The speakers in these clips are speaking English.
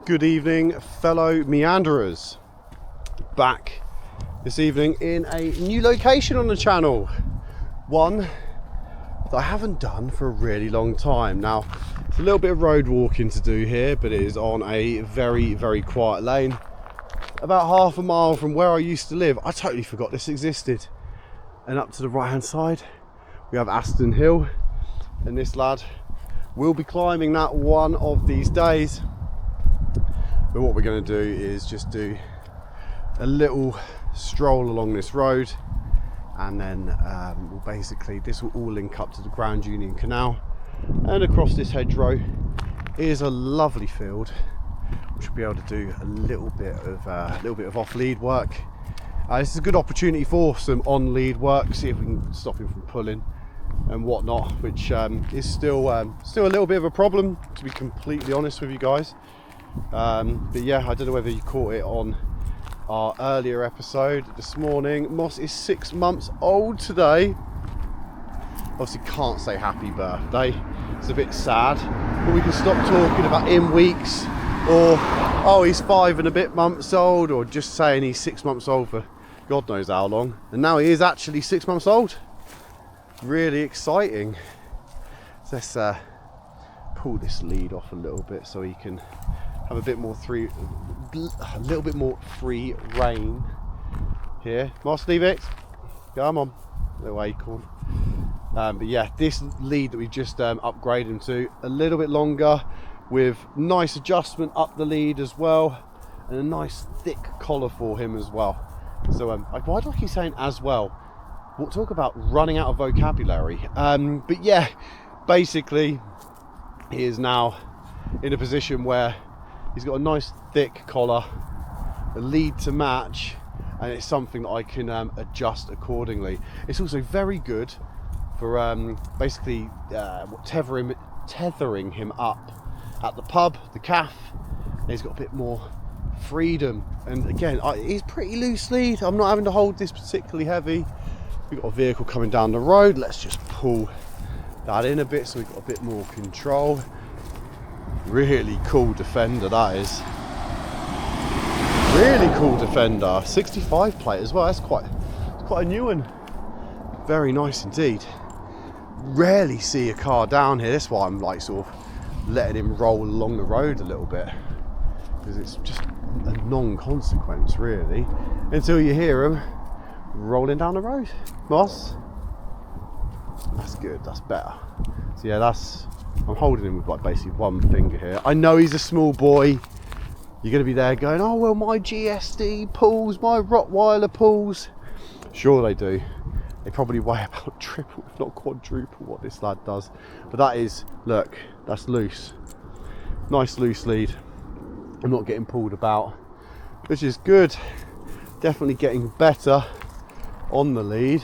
Good evening, fellow meanderers. Back this evening in a new location on the channel. One that I haven't done for a really long time. Now, it's a little bit of road walking to do here, but it is on a very, very quiet lane. About half a mile from where I used to live. I totally forgot this existed. And up to the right hand side, we have Aston Hill. And this lad will be climbing that one of these days. But what we're going to do is just do a little stroll along this road, and then we'll basically, this will all link up to the Grand Union Canal, and across this hedgerow is a lovely field which we'll be able to do a little bit of off lead work. This is a good opportunity for some on lead work, see if we can stop him from pulling and whatnot, which is still a little bit of a problem, to be completely honest with you guys. But yeah, I don't know whether you caught it on our earlier episode this morning. Moss is 6 months old today. Obviously can't say happy birthday, it's a bit sad, but we can stop talking about in weeks, or oh he's 5 and a bit months old, or just saying he's 6 months old for God knows how long. And now he is actually 6 months old. Really exciting. So let's pull this lead off a little bit so he can have a little bit more free reign here. Moss, leave it. Come on. Little acorn. But yeah, this lead that we just upgraded him to, a little bit longer, with nice adjustment up the lead as well, and a nice thick collar for him as well. So why do I keep saying as well? We'll talk about running out of vocabulary. But yeah, basically he is now in a position where he's got a nice thick collar, a lead to match, and it's something that I can adjust accordingly. It's also very good for basically tethering him up at the pub, the calf. And he's got a bit more freedom, and again, he's pretty loose lead. I'm not having to hold this particularly heavy. We've got a vehicle coming down the road. Let's just pull that in a bit so we've got a bit more control. Really cool defender that is. Really cool defender. 65 plate as well. That's quite a new one. Very nice indeed. Rarely see a car down here. That's why I'm like sort of letting him roll along the road a little bit, because it's just a non-consequence really until you hear him rolling down the road. Moss, that's good. That's better. So yeah, I'm holding him with like basically one finger here. I know he's a small boy. You're going to be there going, oh well, my GSD pulls, my Rottweiler pulls. Sure they do. They probably weigh about triple, if not quadruple, what this lad does. But that is, look, that's loose. Nice loose lead. I'm not getting pulled about, which is good. Definitely getting better on the lead.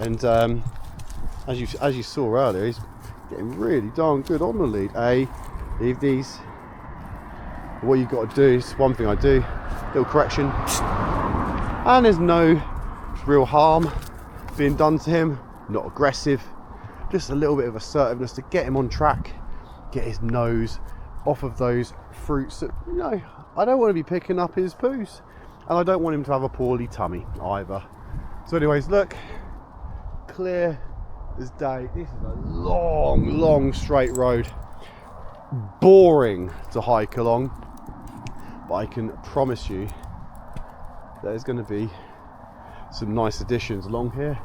And as you saw earlier, he's getting really darn good on the lead. Leave these. What you've got to do is, one thing I do, little correction, and there's no real harm being done to him, not aggressive, just a little bit of assertiveness to get him on track, get his nose off of those fruits that, you know, I don't want to be picking up his poos, and I don't want him to have a poorly tummy either. So anyways, look, clear as day. This is a long straight road, boring to hike along, but I can promise you there's going to be some nice additions along here,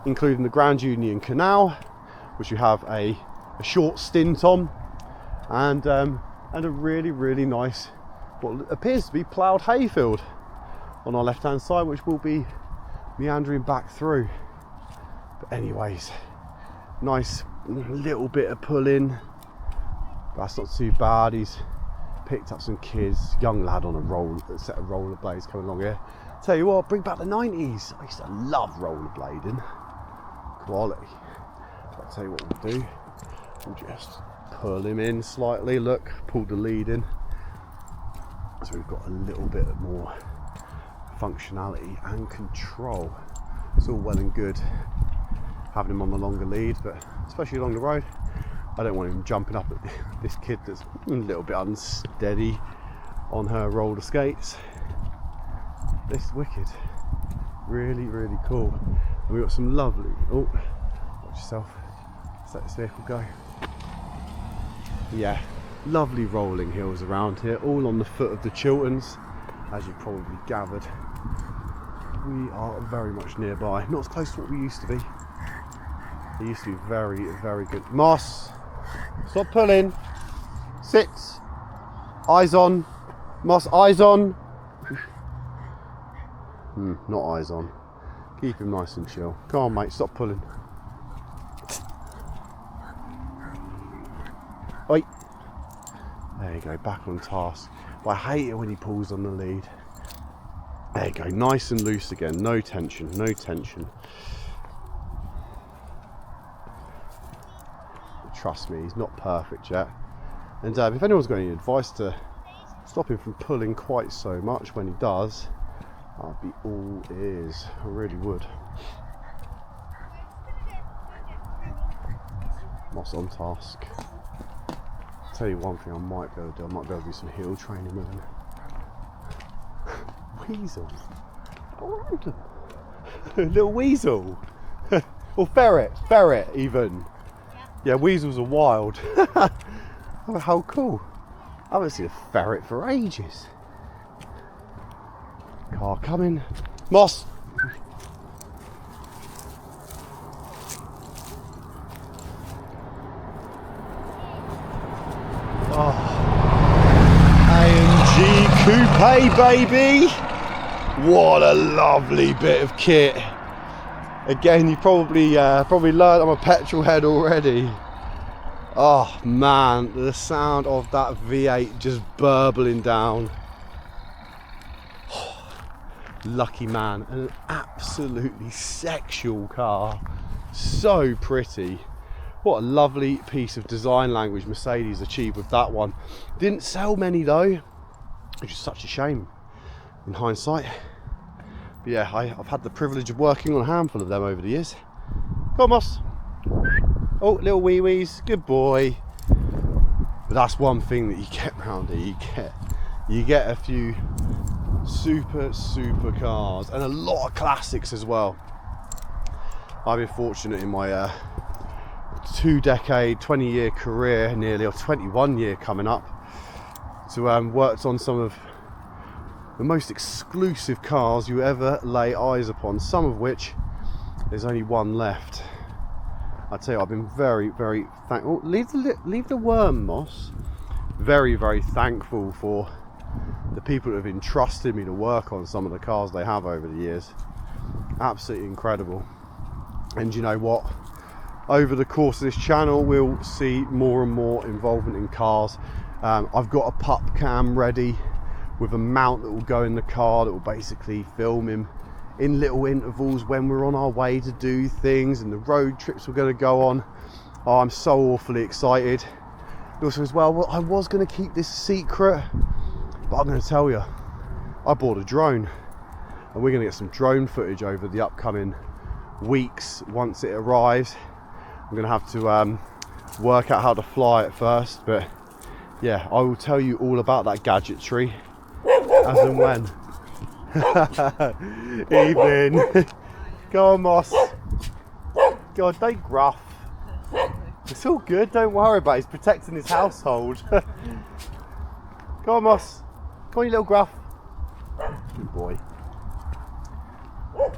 including the Grand Union Canal, which you have a short stint on, and a really nice, what appears to be ploughed hayfield on our left hand side, which will be meandering back through. But anyways, nice little bit of pulling. That's not too bad. He's picked up some kids, young lad on a set of rollerblades coming along here. Tell you what, bring back the 90s. I used to love rollerblading. Quality. So I'll tell you what we'll do. We'll just pull him in slightly. Look, pull the lead in. So we've got a little bit more functionality and control. It's all well and good having him on the longer lead, but especially along the road, I don't want him jumping up at this kid that's a little bit unsteady on her roller skates. This is wicked. Really, really cool. And we've got some lovely, oh, watch yourself, let's let this vehicle go. Yeah, lovely rolling hills around here, all on the foot of the Chilterns, as you probably gathered. We are very much nearby, not as close to what we used to be. It used to be very, very good. Moss, stop pulling, sit, eyes on, Moss, eyes on. Not eyes on. Keep him nice and chill. Come on, mate, stop pulling. Oi. There you go, back on task. But I hate it when he pulls on the lead. There you go, nice and loose again. No tension, no tension. Trust me, he's not perfect yet. And if anyone's got any advice to stop him from pulling quite so much when he does, I'd be all ears. I really would. Moss on task. I'll tell you one thing I might be able to do. I might be able to do some heel training with him. Weasel. Oh, random. Little weasel. Or ferret even. Yeah, weasels are wild. Oh, how cool. I haven't seen a ferret for ages. Car coming. Moss! Oh. AMG Coupe, baby! What a lovely bit of kit. Again, you probably learned I'm a petrol head already. Oh man, the sound of that V8 just burbling down. Lucky man, an absolutely sexual car. So pretty. What a lovely piece of design language Mercedes achieved with that one. Didn't sell many though, which is such a shame in hindsight. But yeah, I've had the privilege of working on a handful of them over the years. Come on, Moss. Oh, little wee wees, good boy. But that's one thing that you get round here. You get a few super cars and a lot of classics as well. I've been fortunate in my 2-decade, 20-year career nearly, or 21-year coming up, to worked on some of the most exclusive cars you ever lay eyes upon, some of which there's only one left. I tell you, I've been very thankful. Leave the worm, Moss. Very thankful for the people that have entrusted me to work on some of the cars they have over the years. Absolutely incredible. And you know what? Over the course of this channel, we'll see more and more involvement in cars. I've got a pup cam ready with a mount that will go in the car that will basically film him in little intervals when we're on our way to do things and the road trips we're going to go on. Oh, I'm so awfully excited. Also as well, I was going to keep this secret, but I'm going to tell you, I bought a drone and we're going to get some drone footage over the upcoming weeks once it arrives. I'm going to have to work out how to fly it first, but yeah, I will tell you all about that gadgetry as and when. Evening. Go on, Moss. God, don't gruff. It's all good, don't worry about it. He's protecting his household. Go on, Moss. Come on, you little gruff. Good boy.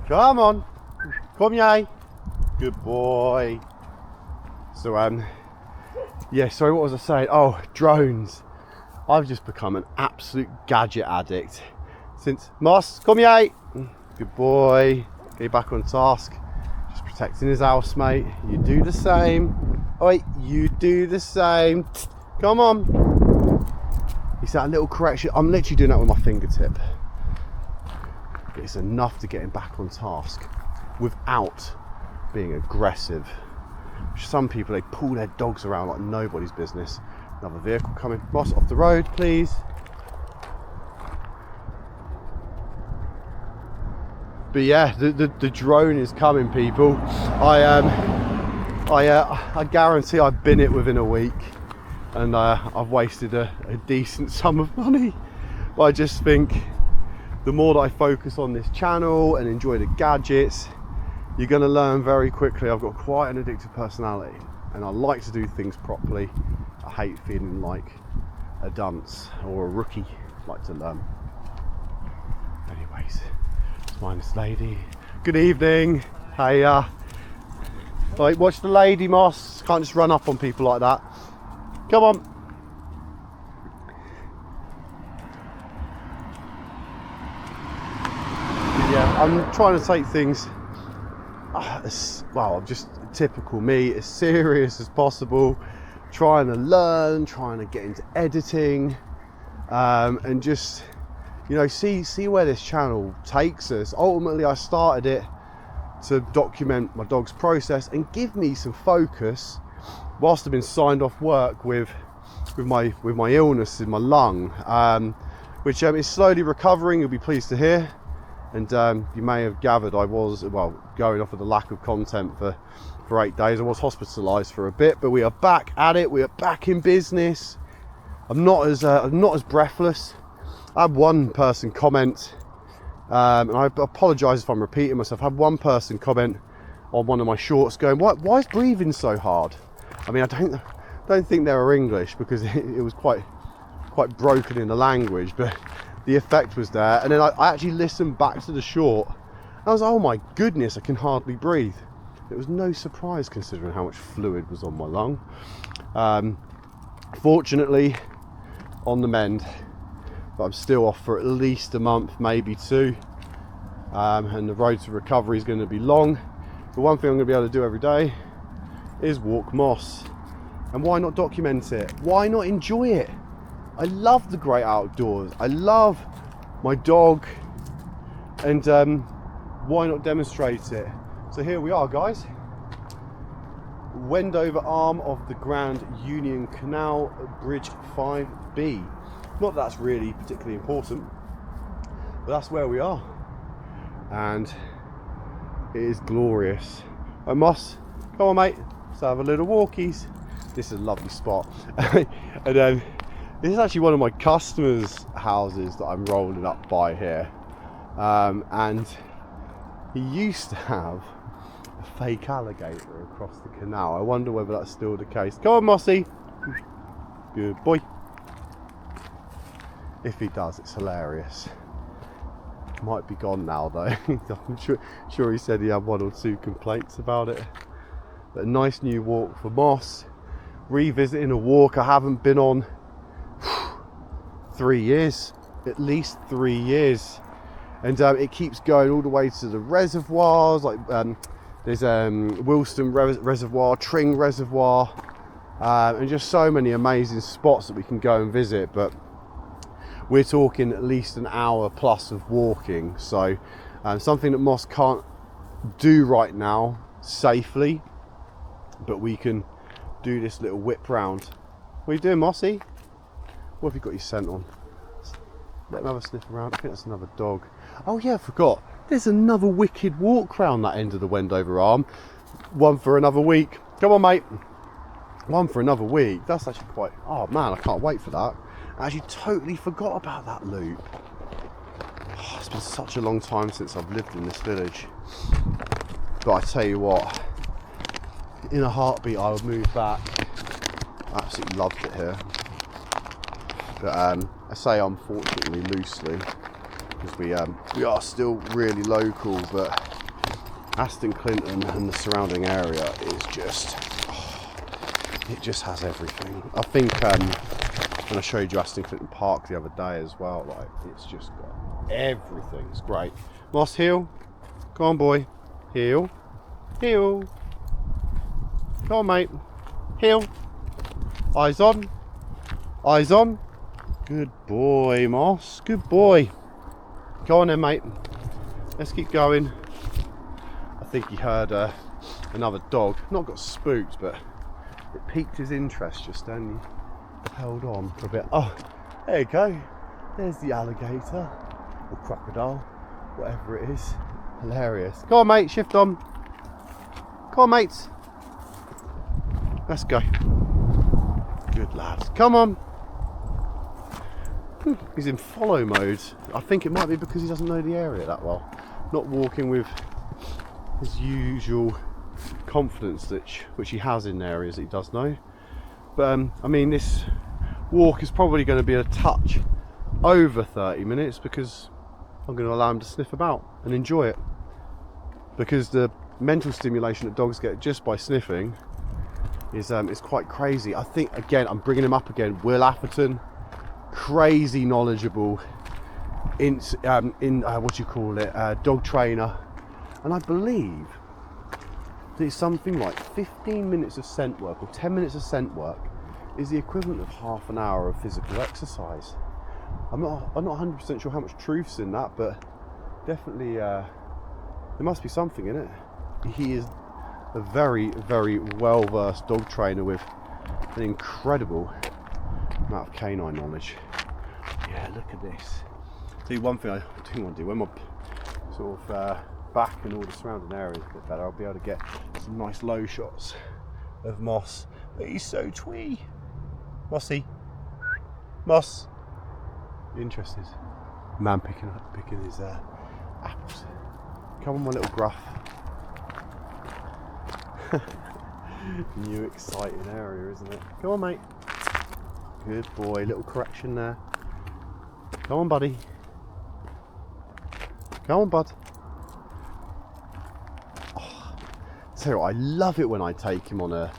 Come on. Come yay. Good boy. So yeah, sorry, what was I saying? Oh, drones. I've just become an absolute gadget addict since Moss, come here. Good boy. Get back on task. Just protecting his house, mate. You do the same. Oi, you do the same. Come on. You see that little correction? I'm literally doing that with my fingertip. It's enough to get him back on task without being aggressive. Some people, they pull their dogs around like nobody's business. Another vehicle coming. Moss, off the road, please. But yeah, the drone is coming, people. I I guarantee I've been it within a week, and I've wasted a decent sum of money. But I just think the more that I focus on this channel and enjoy the gadgets, you're going to learn very quickly. I've got quite an addictive personality, and I like to do things properly. I hate feeling like a dunce or a rookie. I like to learn. Anyways, let's mind this lady. Good evening. Hey, right, watch the lady, Moss. Can't just run up on people like that. Come on. Yeah, I'm trying to take things, well, just typical me, as serious as possible. Trying to learn, trying to get into editing, and just, you know, see where this channel takes us. Ultimately, I started it to document my dog's process and give me some focus whilst I've been signed off work with my illness in my lung, which is slowly recovering. You'll be pleased to hear. And you may have gathered I was, well, going off of the lack of content for 8 days. I was hospitalised for a bit, but we are back at it. We are back in business. I'm not as breathless. I had one person comment, and I apologise if I'm repeating myself. I had one person comment on one of my shorts going, "Why is breathing so hard?" I mean, I don't think they were English, because it was quite broken in the language, but the effect was there. And then I actually listened back to the short, and I was, oh my goodness, I can hardly breathe. It was no surprise considering how much fluid was on my lung. Fortunately, on the mend, but I'm still off for at least a month, maybe 2, and the road to recovery is going to be long. But one thing I'm going to be able to do every day is walk moss. And why not document it? Why not enjoy it? I love the great outdoors. I love my dog, and why not demonstrate it? So here we are, guys. Wendover Arm of the Grand Union Canal, Bridge 5B. Not that that's really particularly important, but that's where we are, and it is glorious. Right, Moss, come on, mate. Let's have a little walkies. This is a lovely spot. And this is actually one of my customers' houses that I'm rolling up by here, and he used to have a fake alligator across the canal. I wonder whether that's still the case. Come on, Mossy. Good boy. If he does, it's hilarious. Might be gone now though. I'm sure he said he had 1 or 2 complaints about it. But a nice new walk for Moss. Revisiting a walk I haven't been on 3 years, at least 3 years, and it keeps going all the way to the reservoirs. Like there's Wilston Reservoir, Tring Reservoir, and just so many amazing spots that we can go and visit. But we're talking at least an hour plus of walking, so something that Moss can't do right now safely, but we can do this little whip round. What are you doing, Mossy? What have you got your scent on? Let him have a sniff around. I think that's another dog. Oh yeah, I forgot. There's another wicked walk round that end of the Wendover Arm. One for another week. Come on, mate. One for another week. That's actually quite... Oh man, I can't wait for that. I actually totally forgot about that loop. Oh, it's been such a long time since I've lived in this village. But I tell you what, in a heartbeat I would move back. I absolutely loved it here. But I say unfortunately loosely, because we are still really local, but Aston Clinton and the surrounding area is just, it just has everything. I think when I showed you Aston Clinton Park the other day as well, like, it's just got everything. It's great. Moss, heel. Come on, boy. Heel. Heel. Come on, mate. Heel. Eyes on. Eyes on. Good boy, Moss. Good boy. Go on then, mate. Let's keep going. I think he heard another dog. Not got spooked, but it piqued his interest just then. He held on for a bit. Oh, there you go. There's the alligator or crocodile, whatever it is. Hilarious. Go on, mate. Shift on. Come on, mates. Let's go. Good lad. Come on. He's in follow mode. I think it might be because he doesn't know the area that well. Not walking with his usual confidence which he has in areas that he does know. But I mean, this walk is probably going to be a touch over 30 minutes because I'm going to allow him to sniff about and enjoy it. Because the mental stimulation that dogs get just by sniffing is quite crazy. I think, again, I'm bringing him up again, Will Atherton, crazy knowledgeable in what do you call it, dog trainer, and I believe that it's something like 15 minutes of scent work or 10 minutes of scent work is the equivalent of half an hour of physical exercise. I'm not 100% sure how much truth's in that, but definitely there must be something in it. He is a very, very well-versed dog trainer with an incredible amount of canine knowledge. Yeah, look at this. Tell you one thing I do want to do, when my sort of back and all the surrounding area is a bit better, I'll be able to get some nice low shots of Moss. But he's so twee. Mossy. Moss. You interested? Man picking his apples. Come on, my little gruff. New exciting area, isn't it? Come on, mate. Good boy. Little correction there. Come on, buddy. Come on, bud. Oh, tell you what, I love it when I take him on a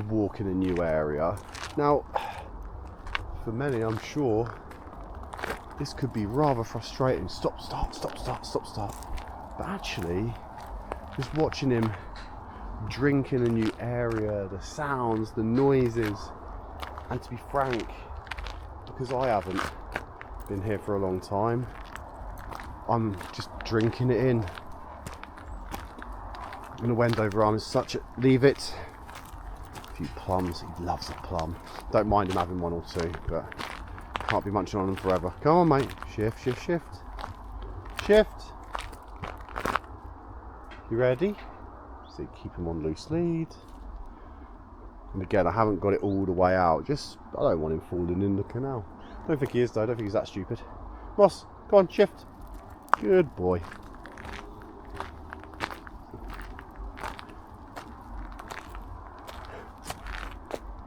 walk in a new area. Now, for many, I'm sure this could be rather frustrating. Stop, start, stop, start, stop, start. But actually, just watching him drink in a new area, the sounds, the noises, and to be frank, because I haven't been here for a long time, I'm just drinking it in. And the Wendover Arm is such a... Leave it. A few plums. He loves a plum. Don't mind him having one or two, but can't be munching on them forever. Come on, mate. Shift, shift, shift. Shift. You ready? So keep him on loose lead. And again, I haven't got it all the way out. Just, I don't want him falling in the canal. I don't think he is though. I don't think he's that stupid. Moss, go on, shift. Good boy.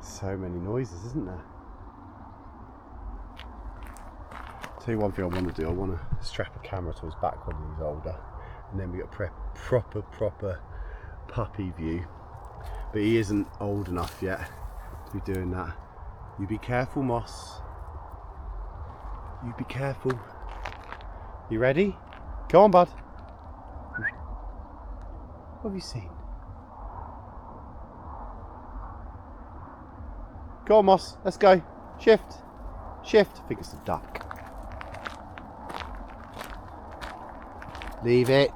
So many noises, isn't there? Tell you one thing I want to do. I want to strap a camera to his back when he's older, and then we get a proper puppy view. But he isn't old enough yet to be doing that. You be careful, Moss. You be careful. You ready? Go on, bud. What have you seen? Go on, Moss. Let's go. Shift. Shift. I think it's the duck. Leave it.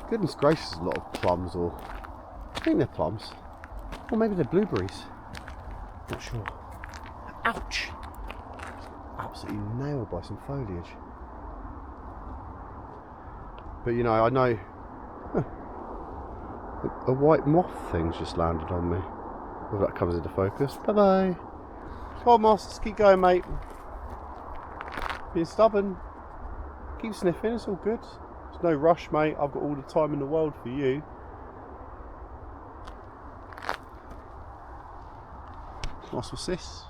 Goodness gracious, a lot of plums, or I think they're plums, or maybe they're blueberries. Not sure. Ouch! Absolutely nailed by some foliage. But you know, I know a white moth thing's just landed on me. Well, that comes into focus. Bye bye. Come on, Moss, let's keep going, mate. Being stubborn. Keep sniffing, it's all good. There's no rush, mate. I've got all the time in the world for you. Moss, what's this?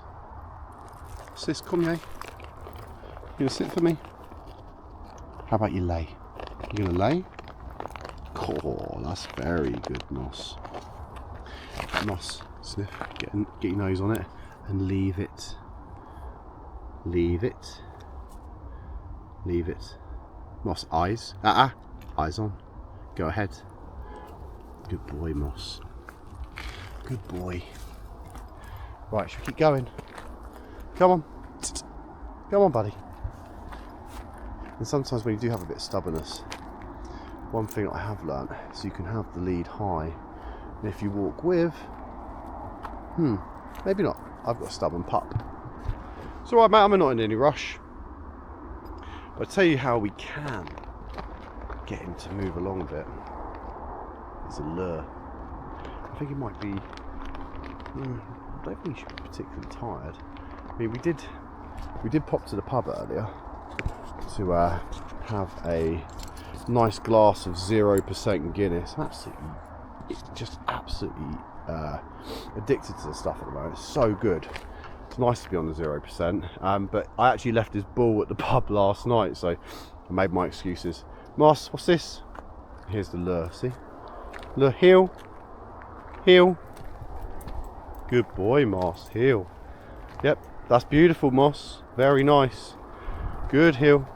What's this? Come here. You gonna sit for me? How about you lay? You gonna lay? Oh, that's very good, Moss. Moss, sniff. Get your nose on it and leave it. Leave it. Leave it. Moss, eyes. Eyes on. Go ahead. Good boy, Moss. Good boy. Right, should we keep going? Come on. Come on, buddy. And sometimes when you do have a bit of stubbornness, one thing I have learnt is you can have the lead high, and if you walk with, maybe not. I've got a stubborn pup. It's alright, mate, I'm not in any rush. But I'll tell you how we can get him to move along a bit. It's a lure. I think it might be I don't think you should be particularly tired. I mean, we did pop to the pub earlier to have a nice glass of 0% Guinness. Absolutely addicted to the stuff at the moment. It's so good. It's nice to be on the 0%. But I actually left this ball at the pub last night, so I made my excuses. Moss, what's this? Here's the lure. See, lure, heel. Good boy, Moss. Heel. Yep, that's beautiful, Moss. Very nice. Good, heel.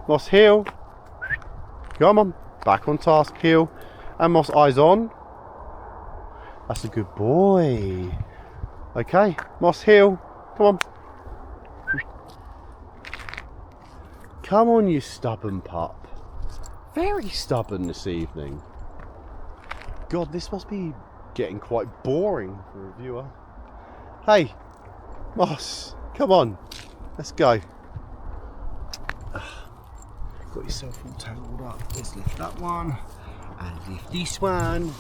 Moss, heel. Come on, back on task, heel. And Moss, eyes on. That's a good boy. Okay, Moss, heel. Come on. Come on, you stubborn pup. Very stubborn this evening. God, this must be getting quite boring for a viewer. Hey, Moss, come on, let's go. Got yourself all tangled up. Let's lift that one and lift this one.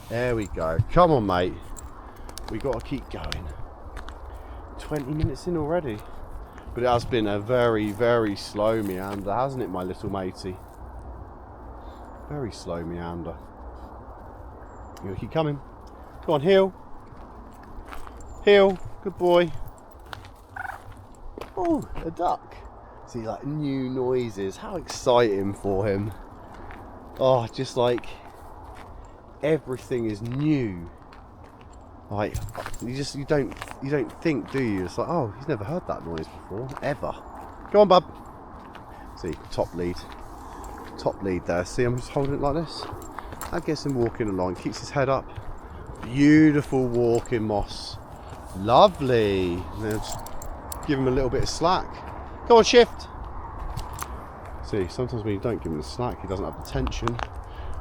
There we go. Come on, mate. We got to keep going. 20 minutes in already. But it has been a very, very slow meander, hasn't it, my little matey? Very slow meander. You keep coming. Come on, heel. Heel. Good boy. Oh, a duck. See, like, new noises. How exciting for him. Oh, just like everything is new. Like, you don't think, do you? It's like, oh, he's never heard that noise before, ever. Go on, bub. See, top lead there. See, I'm just holding it like this. That gets him walking along, keeps his head up. Beautiful walking, Moss. Lovely. Now just give him a little bit of slack. Go on, shift. See, sometimes when you don't give him the slack, he doesn't have the tension.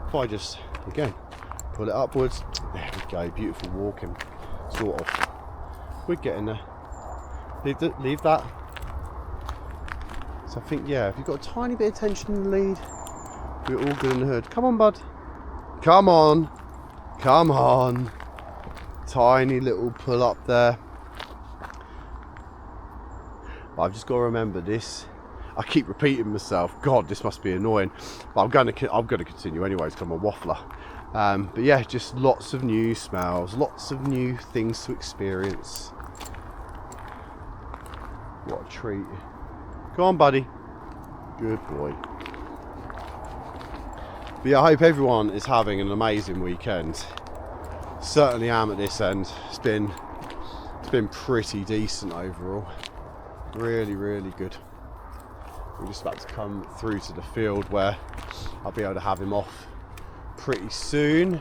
If I just, again, pull it upwards, there we go, beautiful walking, sort of. We're getting there. Leave that. So I think, yeah, if you've got a tiny bit of tension in the lead, we're all good in the hood. Come on, bud. Come on. Come on. Tiny little pull up there. But I've just got to remember this. I keep repeating myself. God, this must be annoying. But I'm going to continue anyway because I'm a waffler. But yeah, just lots of new smells, lots of new things to experience. What a treat. Go on, buddy. Good boy. But yeah, I hope everyone is having an amazing weekend. Certainly am at this end. It's been pretty decent overall. Really, really good. We're just about to come through to the field where I'll be able to have him off pretty soon,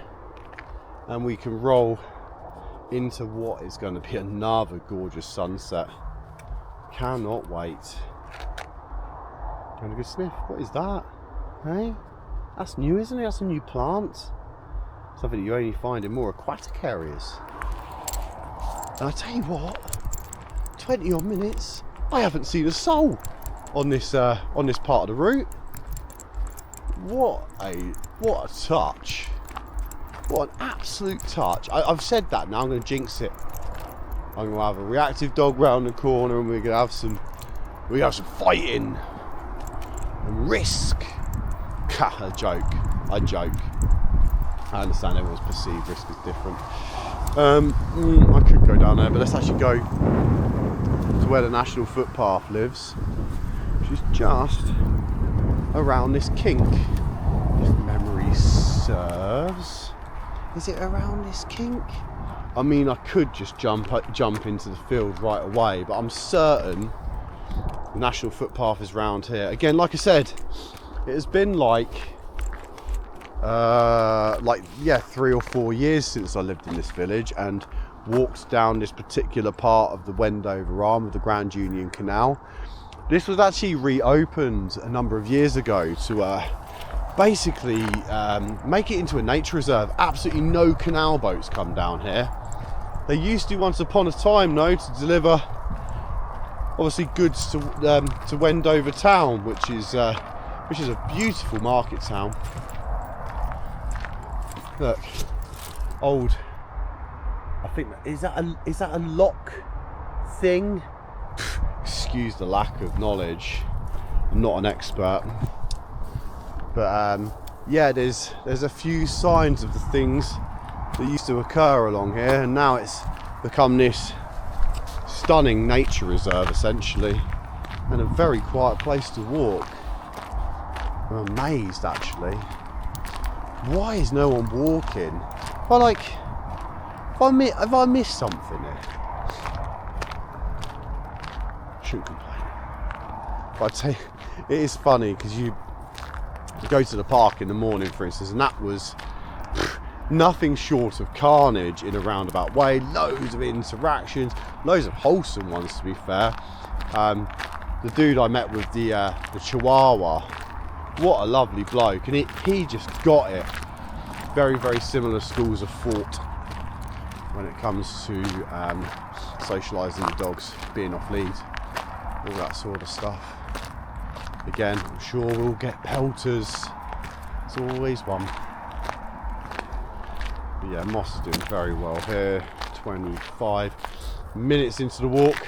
and we can roll into what is going to be another gorgeous sunset. Cannot wait. Having a good sniff. What is that? Hey? That's new, isn't it? That's a new plant. Something that you only find in more aquatic areas. And I tell you what, 20 odd minutes, I haven't seen a soul on this part of the route. What a touch. What an absolute touch. I've said that now, I'm going to jinx it. I'm going to have a reactive dog round the corner and we're going to have some fighting and risk. I joke. I understand everyone's perceived risk is different. I could go down there, but let's actually go to where the national footpath lives, which is just around this kink. If memory serves, is it around this kink? I mean, I could just jump into the field right away, but I'm certain the national footpath is round here. Again, like I said, it has been like 3 or 4 years since I lived in this village and walked down this particular part of the Wendover Arm of the Grand Union Canal. This was actually reopened a number of years ago to basically make it into a nature reserve. Absolutely no canal boats come down here. They used to once upon a time, though, to deliver obviously goods to Wendover town, which is a beautiful market town. Look, old I think, is that a lock thing? Excuse the lack of knowledge. I'm not an expert. But yeah, there's a few signs of the things that used to occur along here, and now it's become this stunning nature reserve essentially, and a very quiet place to walk. I'm amazed actually. Why is no one walking? Well, like, have I missed something here? Shouldn't complain. But I'd say it is funny because you go to the park in the morning, for instance, and that was nothing short of carnage in a roundabout way. Loads of interactions, loads of wholesome ones to be fair. The dude I met with the Chihuahua, what a lovely bloke, and he just got it. Very, very similar schools of thought when it comes to socialising the dogs, being off lead, all that sort of stuff. Again, I'm sure we'll get pelters. It's always one. But yeah, Moss is doing very well here. 25 minutes into the walk,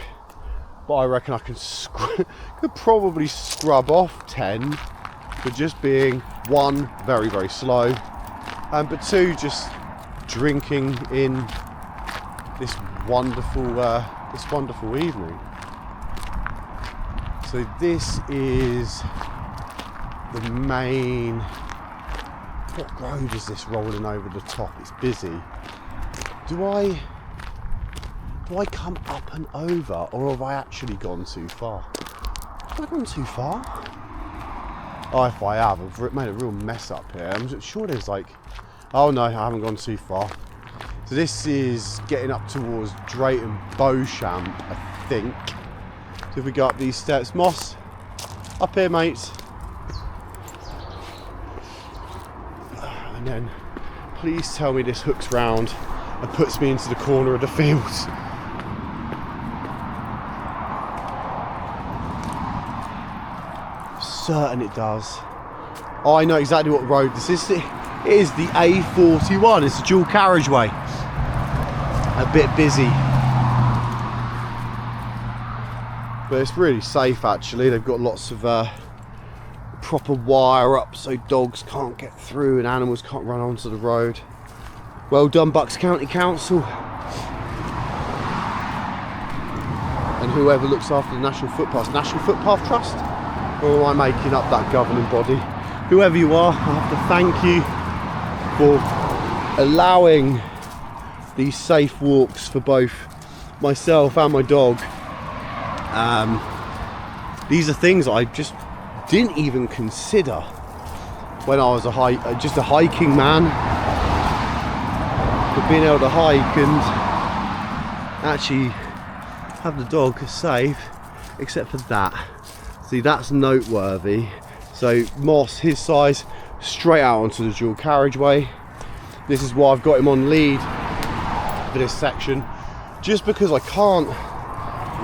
but I reckon I could probably scrub off 10 for just being, one, very, very slow, but two, just drinking in this wonderful evening. So this is the main. What road is this rolling over the top? It's busy. Do I come up and over, or have I actually gone too far? Have I gone too far? Oh, if I have, I've made a real mess up here. I'm sure there's like, oh no, I haven't gone too far. So this is getting up towards Drayton Beauchamp, I think. So if we go up these steps, Moss, up here, mates. And then, please tell me this hooks round and puts me into the corner of the fields. Certain it does. Oh, I know exactly what road this is. It is the A41. It's a dual carriageway. A bit busy, but it's really safe actually. They've got lots of proper wire up so dogs can't get through and animals can't run onto the road. Well done, Bucks County Council and whoever looks after the National Footpath Trust, or am I making up that governing body? Whoever you are, I have to thank you for allowing these safe walks for both myself and my dog. These are things I just didn't even consider when I was just a hiking man. But being able to hike and actually have the dog safe, except for that. See, that's noteworthy. So Moss, his size, straight out onto the dual carriageway. This is why I've got him on lead for this section, just because I can't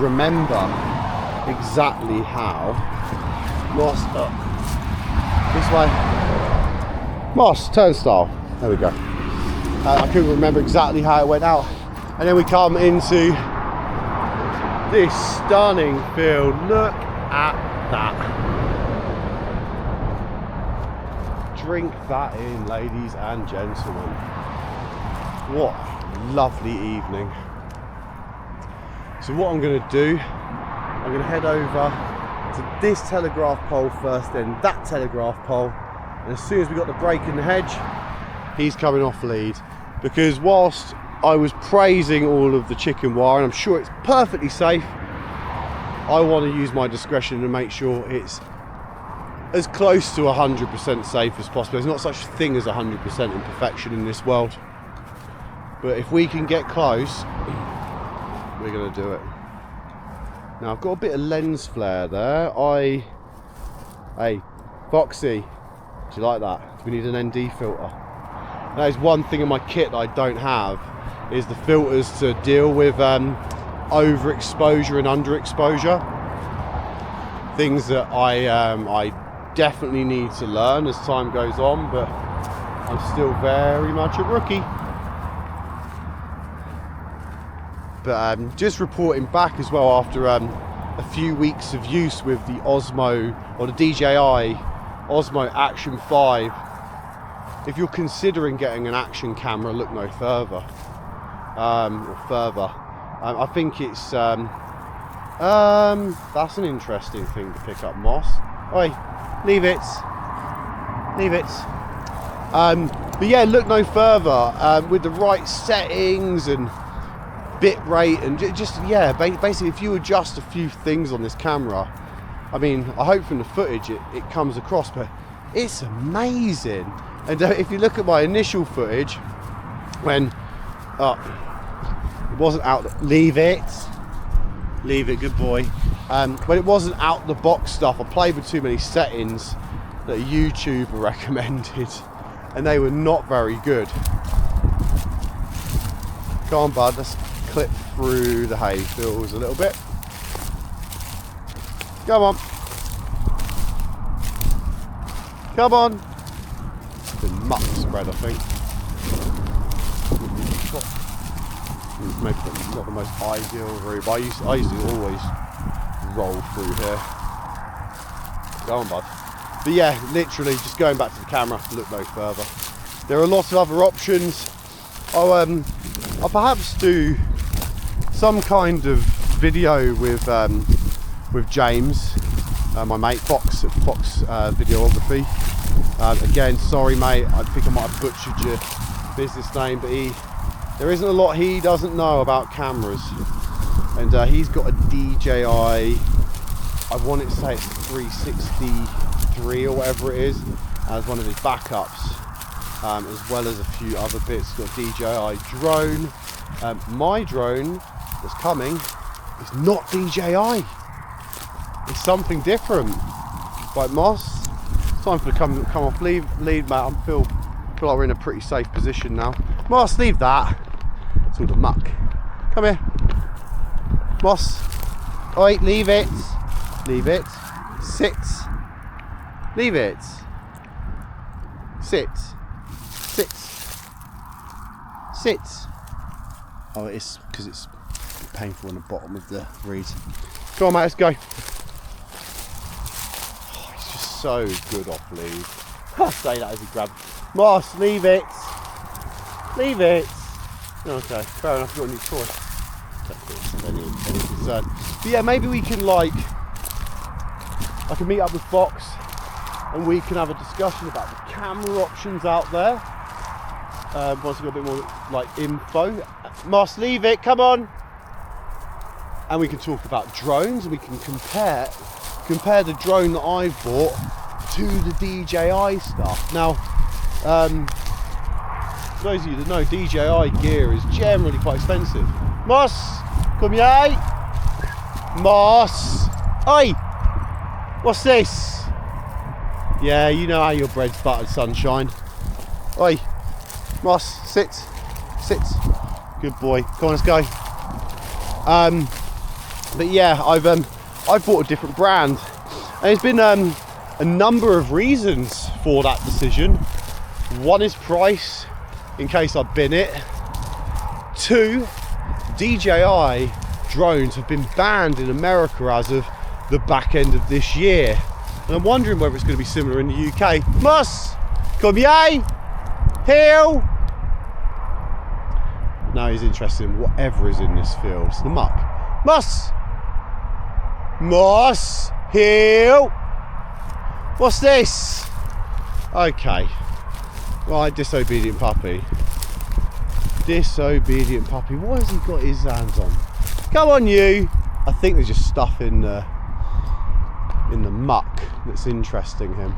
remember exactly how. Moss, up this way. Moss, turnstile. There we go. I couldn't remember exactly how it went out, and then we come into this stunning field. Look at that. Drink that in, ladies and gentlemen. What a lovely evening. So what I'm going to do, I'm going to head over to this telegraph pole first, then that telegraph pole, and as soon as we got the break in the hedge, he's coming off lead. Because whilst I was praising all of the chicken wire, and I'm sure it's perfectly safe, I want to use my discretion to make sure it's as close to 100% safe as possible. There's not such a thing as 100% imperfection in this world, but if we can get close, we're going to do it. Now I've got a bit of lens flare there. Hey Foxy, do you like that? Do we need an ND filter? That is one thing in my kit that I don't have, is the filters to deal with overexposure and underexposure. Things that I definitely need to learn as time goes on, but I'm still very much a rookie. But just reporting back as well after a few weeks of use with the Osmo, or the DJI Osmo Action 5. If you're considering getting an action camera, look no further. I think it's that's an interesting thing to pick up, Moss. Oi, leave it. But yeah, look no further. With the right settings and bit rate and just, yeah, basically if you adjust a few things on this camera, I mean, I hope from the footage it comes across, but it's amazing. And if you look at my initial footage, when it wasn't out, leave it, good boy. When it wasn't out the box stuff, I played with too many settings that a YouTuber recommended, and they were not very good. Come on, bud, let's clip through the hay fields a little bit. Come on. Come on. It's been muck spread, I think. Maybe not the most ideal route, but I used to always roll through here. Go on, bud. But yeah, literally just going back to the camera, look no further. There are lots of other options. I'll perhaps do some kind of video with James, my mate, Fox Videography. Again, sorry mate, I think I might have butchered your business name, but there isn't a lot he doesn't know about cameras. And he's got a DJI, I want to say it's 363 or whatever it is, as one of his backups, as well as a few other bits. He's got a DJI drone. My drone that's coming is not DJI. It's something different. Right, Moss, it's time for the come off lead, mate. I feel like we're in a pretty safe position now. Moss, leave that. It's all the muck. Come here. Moss. Oi, leave it. Leave it. Sit. Leave it. Sit. Sit. Sit. Oh, it's because it's painful on the bottom of the reeds. Come on, mate, let's go. Oh, it's just so good off lead. I say that as he grabs. Moss, leave it. Leave it. Okay, fair enough, you've got a new toy. That's any concern. But yeah, maybe we can I can meet up with Fox and we can have a discussion about the camera options out there. Once we've got a bit more info. Moss, leave it, come on. And we can talk about drones, and we can compare the drone that I've bought to the DJI stuff. Now, for those of you that know, DJI gear is generally quite expensive. Moss, come here. Moss, oi, what's this? Yeah, you know how your bread's buttered, sunshine. Oi, Moss, sit. Good boy. Come on, let's go. But yeah, I've bought a different brand, and there's been a number of reasons for that decision. One is price, in case I bin it. Two, DJI drones have been banned in America as of the back end of this year, and I'm wondering whether it's going to be similar in the UK. Moss, come here. Heel. Now he's interested in whatever is in this field. It's the muck. Moss! Moss! Heel! What's this? Okay. Right, disobedient puppy. Disobedient puppy. What has he got his hands on? Come on, you! I think there's just stuff in the muck that's interesting him.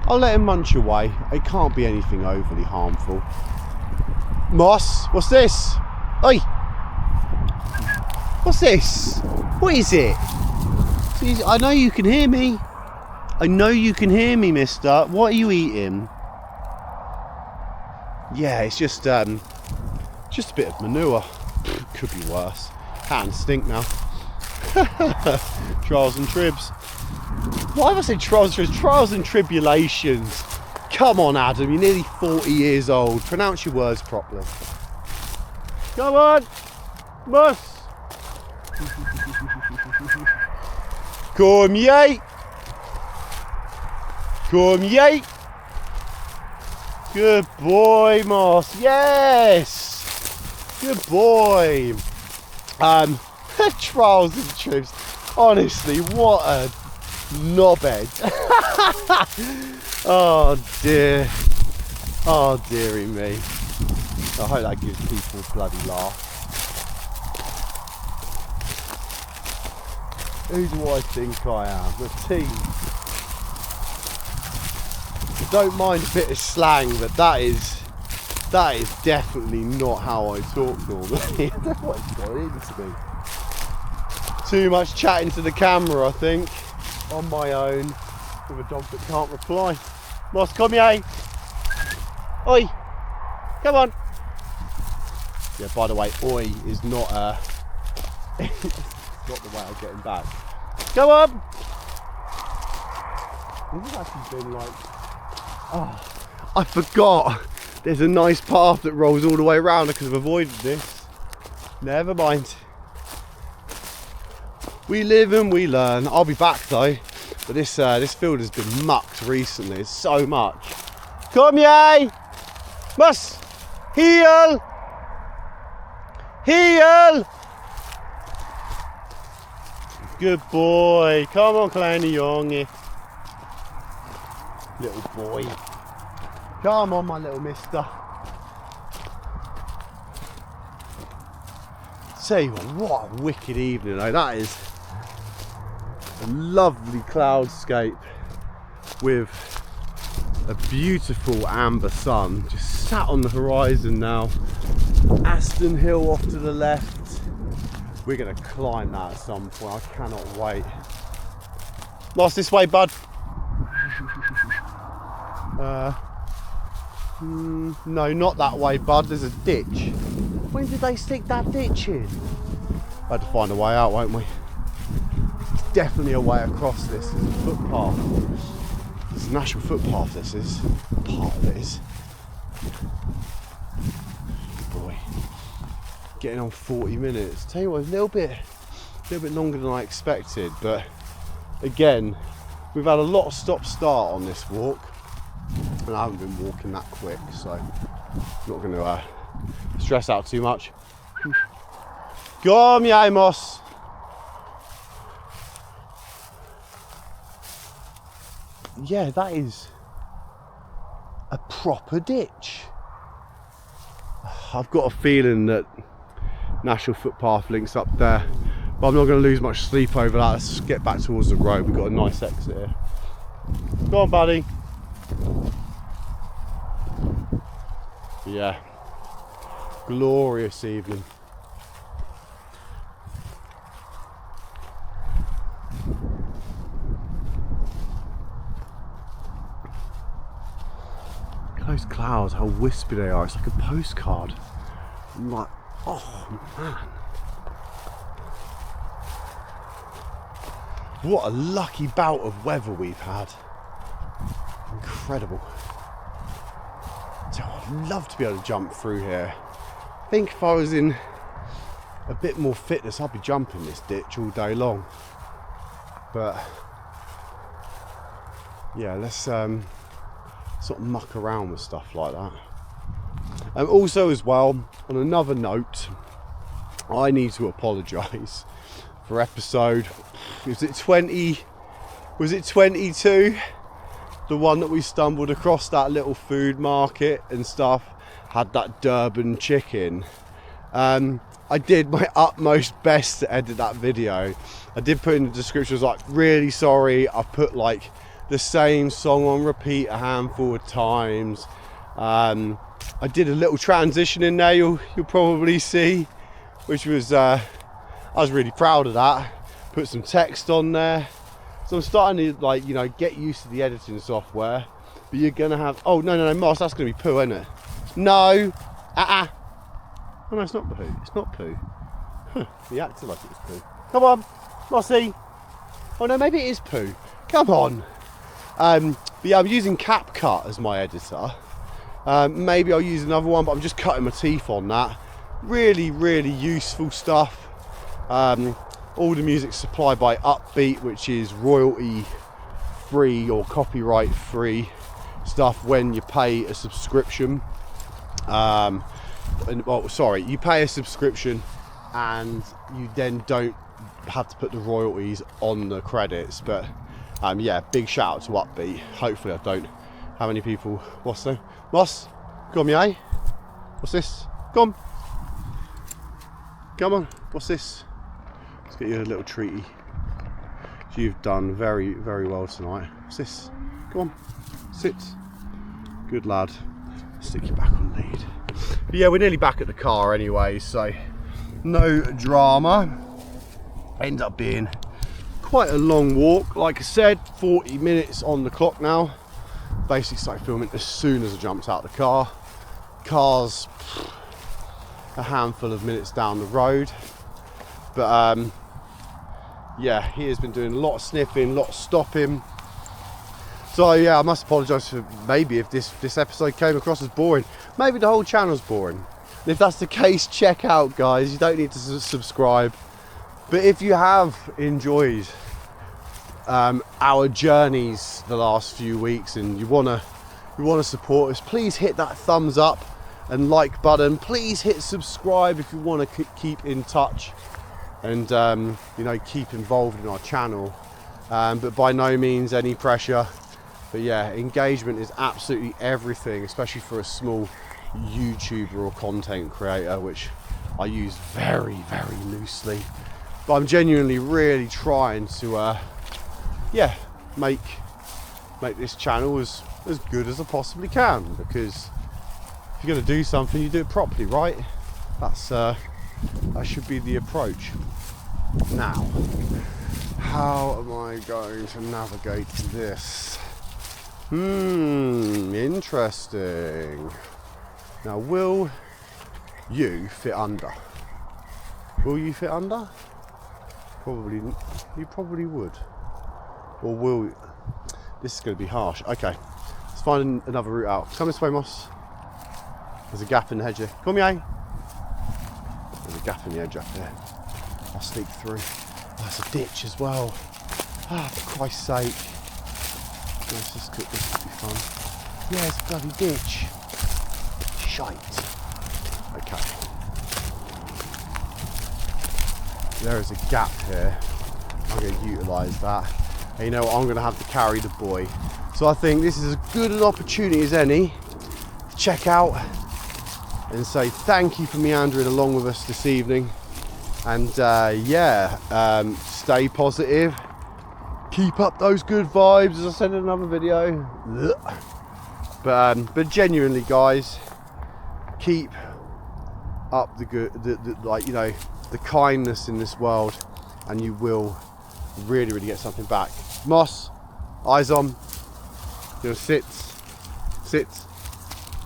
I'll let him munch away. It can't be anything overly harmful. Moss, what's this? Oi! What's this? What is it? I know you can hear me. I know you can hear me, mister. What are you eating? Yeah, it's just a bit of manure. Could be worse. Hands stink now. Trials and tribs. Why have I said trials and tribs? Trials and tribulations. Come on, Adam, you're nearly 40 years old. Pronounce your words properly. Come on, Moss. Come yay! Come yay! Good boy, Moss. Yes! Good boy. Trials and troops. Honestly, what a knobhead. Oh dear. Oh dearie me. I hope that gives people a bloody laugh. Who do I think I am? The team. I don't mind a bit of slang, but that is definitely not how I talk normally. I don't know what it's got into me. Too much chatting to the camera, I think, on my own, with a dog that can't reply. Moss, come here. Oi, come on. Yeah, by the way, oi is not it's not the way of getting back. Come on. This has actually been like, oh, I forgot. There's a nice path that rolls all the way around. I could have avoided this. Never mind. We live and we learn. I'll be back though. But this field has been mucked recently. It's so much. Come yay! Mus! Heel! Heel! Good boy. Come on, kleine jongen. Little boy. Come on, my little mister. Tell you what a wicked evening though. That is a lovely cloudscape with a beautiful amber sun just sat on the horizon now. Aston Hill off to the left. We're going to climb that at some point. I cannot wait. Lost this way, bud. No, not that way, bud. There's a ditch. When did they stick that ditch in? I had to find a way out, won't we? There's definitely a way across this. There's a footpath. It's a national footpath, this is. Part of it is. Boy. Getting on 40 minutes. Tell you what, a little bit longer than I expected, but again, we've had a lot of stop-start on this walk, and I haven't been walking that quick, so I'm not going to stress out too much. Kom jij, Moss. Yeah, that is a proper ditch. I've got a feeling that National Footpath links up there, but I'm not going to lose much sleep over that. Let's get back towards the road. We've got a nice exit here. Go on, buddy. Yeah, glorious evening. Those clouds, how wispy they are. It's like a postcard. I'm like, oh man. What a lucky bout of weather we've had. Incredible. So I'd love to be able to jump through here. I think if I was in a bit more fitness, I'd be jumping this ditch all day long. But yeah, let's sort of muck around with stuff like that. Also as well, on another note, I need to apologise for episode, was it 20, was it 22? The one that we stumbled across that little food market and stuff, had that Durban chicken. I did my utmost best to edit that video. I did put in the description, I was like, really sorry, I put like the same song on repeat a handful of times. I did a little transition in there, you'll probably see, which was, I was really proud of that. Put some text on there. So I'm starting to, like, you know, get used to the editing software. But you're gonna have, oh no, Moss, that's gonna be poo, isn't it? No, Oh no, it's not poo, it's not poo. Huh, he acted like it was poo. Come on, Mossy. Oh no, maybe it is poo. Come on. But yeah, I'm using CapCut as my editor. Maybe I'll use another one, but I'm just cutting my teeth on that. Really, really useful stuff. All the music's supplied by Upbeat, which is royalty free or copyright free stuff when you pay a subscription. You pay a subscription and you then don't have to put the royalties on the credits. But yeah, big shout out to Upbeat. Hopefully I don't have any people. What's that? Moss, come on, what's this? Come on, what's this? Let's get you a little treaty. You've done very, very well tonight. What's this? Come on, sit. Good lad. Stick you back on lead. But yeah, we're nearly back at the car anyway, so no drama. Ends up being quite a long walk. Like I said, 40 minutes on the clock now. Basically started filming as soon as I jumped out of the car. Car's a handful of minutes down the road. But yeah, he has been doing a lot of sniffing, a lot of stopping. So yeah, I must apologise for maybe if this episode came across as boring. Maybe the whole channel's boring. And if that's the case, check out, guys. You don't need to subscribe. But if you have enjoyed our journeys the last few weeks and you wanna support us, please hit that thumbs up and like button. Please hit subscribe if you want to keep in touch and you know, keep involved in our channel. But by no means any pressure. But yeah, engagement is absolutely everything, especially for a small YouTuber or content creator, which I use very, very loosely. But I'm genuinely really trying to yeah, make this channel as good as I possibly can, because if you're going to do something, you do it properly, right? That's that should be the approach. Now, how am I going to navigate this? Interesting. Now, will you fit under? Will you fit under? Probably, you probably would. Or will you? This is going to be harsh. Okay, let's find another route out. Come this way, Moss. There's a gap in the hedge here. Come here. There's a gap in the hedge up there. I'll sneak through. Oh, there's a ditch as well. Ah, for Christ's sake. Let's just cook this, could be fun. Yeah, it's a bloody ditch. Shite. Okay. There is a gap here. I'm going to utilise that. And you know what? I'm going to have to carry the boy. So I think this is as good an opportunity as any to check out and say thank you for meandering along with us this evening. And yeah, stay positive. Keep up those good vibes, as I said in another video. But genuinely, guys, keep up the good, like, you know, the kindness in this world, and you will really, really get something back. Moss, eyes on. You know, sit,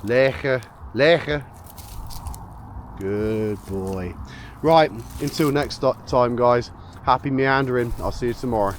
leggen. Good boy. Right, until next time, guys. Happy meandering. I'll see you tomorrow.